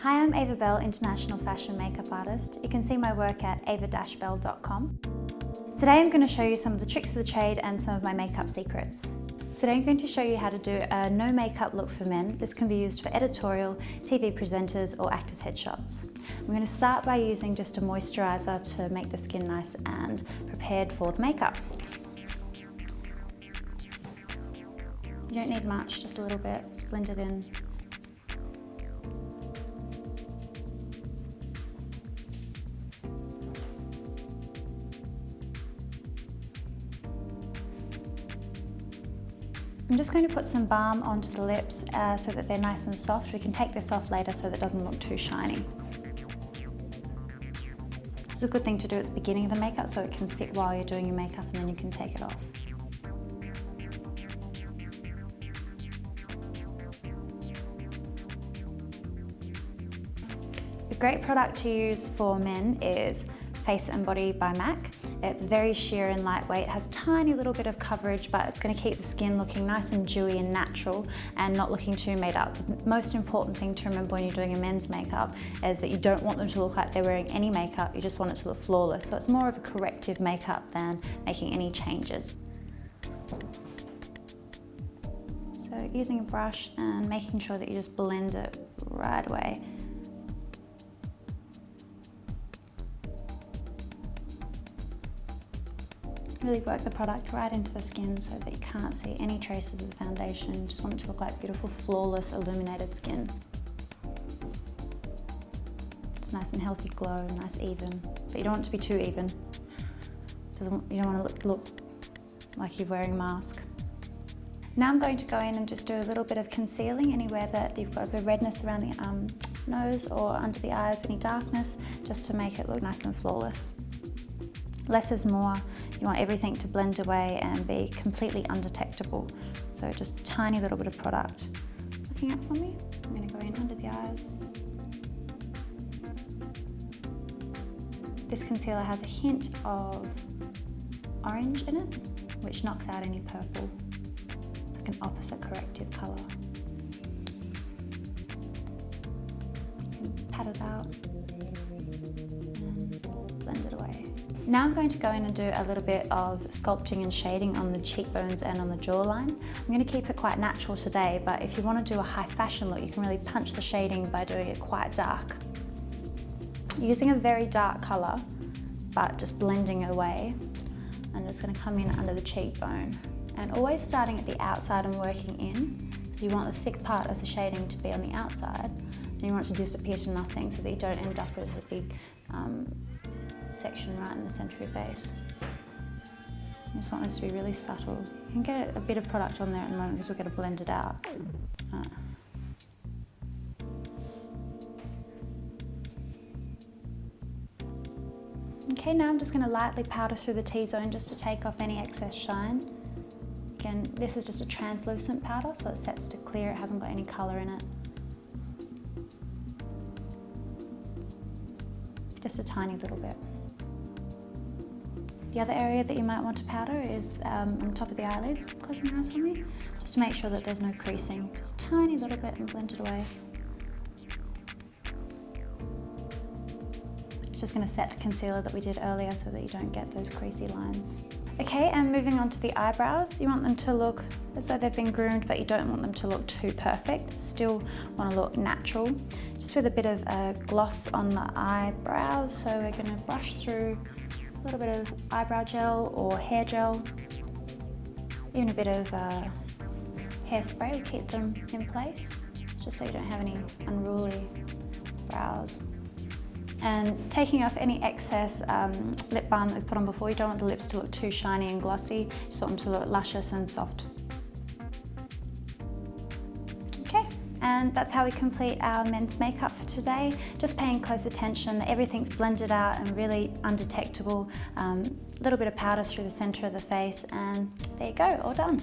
Hi, I'm Ava Bell, international fashion makeup artist. You can see my work at ava-bell.com. Today I'm going to show you some of the tricks of the trade and some of my makeup secrets. Today I'm going to show you how to do a no makeup look for men. This can be used for editorial, TV presenters or actors' headshots. I'm going to start by using just a moisturizer to make the skin nice and prepared for the makeup. You don't need much, just a little bit, just blend it in. I'm just going to put some balm onto the lips so that they're nice and soft. We can take this off later so that it doesn't look too shiny. This is a good thing to do at the beginning of the makeup so it can sit while you're doing your makeup and then you can take it off. A great product to use for men is Face and Body by MAC. It's very sheer and lightweight, it has a tiny little bit of coverage, but it's going to keep the skin looking nice and dewy and natural and not looking too made up. The most important thing to remember when you're doing a men's makeup is that you don't want them to look like they're wearing any makeup, you just want it to look flawless. So it's more of a corrective makeup than making any changes. So using a brush and making sure that you just blend it right away. Really work the product right into the skin so that you can't see any traces of the foundation. You just want it to look like beautiful, flawless, illuminated skin. It's nice and healthy glow, nice even, but you don't want it to be too even. You don't want to look like you're wearing a mask. Now I'm going to go in and just do a little bit of concealing anywhere that you've got a bit of redness around the nose or under the eyes, any darkness, just to make it look nice and flawless. Less is more. You want everything to blend away and be completely undetectable. So just a tiny little bit of product. Looking up for me, I'm going to go in under the eyes. This concealer has a hint of orange in it, which knocks out any purple. It's like an opposite corrective colour. Pat it out and blend it away. Now I'm going to go in and do a little bit of sculpting and shading on the cheekbones and on the jawline. I'm going to keep it quite natural today, but if you want to do a high fashion look, you can really punch the shading by doing it quite dark. Using a very dark colour, but just blending it away, I'm just going to come in under the cheekbone. And always starting at the outside and working in. So you want the thick part of the shading to be on the outside, and you want it to disappear to nothing so that you don't end up with a big section right in the centre of your face. I just want this to be really subtle. You can get a bit of product on there at the moment because we're going to blend it out. Okay, now I'm just going to lightly powder through the T-zone just to take off any excess shine. Again, this is just a translucent powder, so it sets to clear, it hasn't got any colour in it. Just a tiny little bit. The other area that you might want to powder is on top of the eyelids. Close your eyes for me, just to make sure that there's no creasing. Just a tiny little bit and blend it away. It's just going to set the concealer that we did earlier so that you don't get those creasy lines. Okay, and moving on to the eyebrows. You want them to look as though they've been groomed, but you don't want them to look too perfect. Still want to look natural. Just with a bit of gloss on the eyebrows. So we're going to brush through a little bit of eyebrow gel or hair gel. Even a bit of hairspray will keep them in place, just so you don't have any unruly brows. And taking off any excess lip balm that we've put on before. You don't want the lips to look too shiny and glossy, you just want them to look luscious and soft. Okay, and that's how we complete our men's makeup for today. Just paying close attention that everything's blended out and really undetectable. A little bit of powder through the centre of the face, and there you go, all done.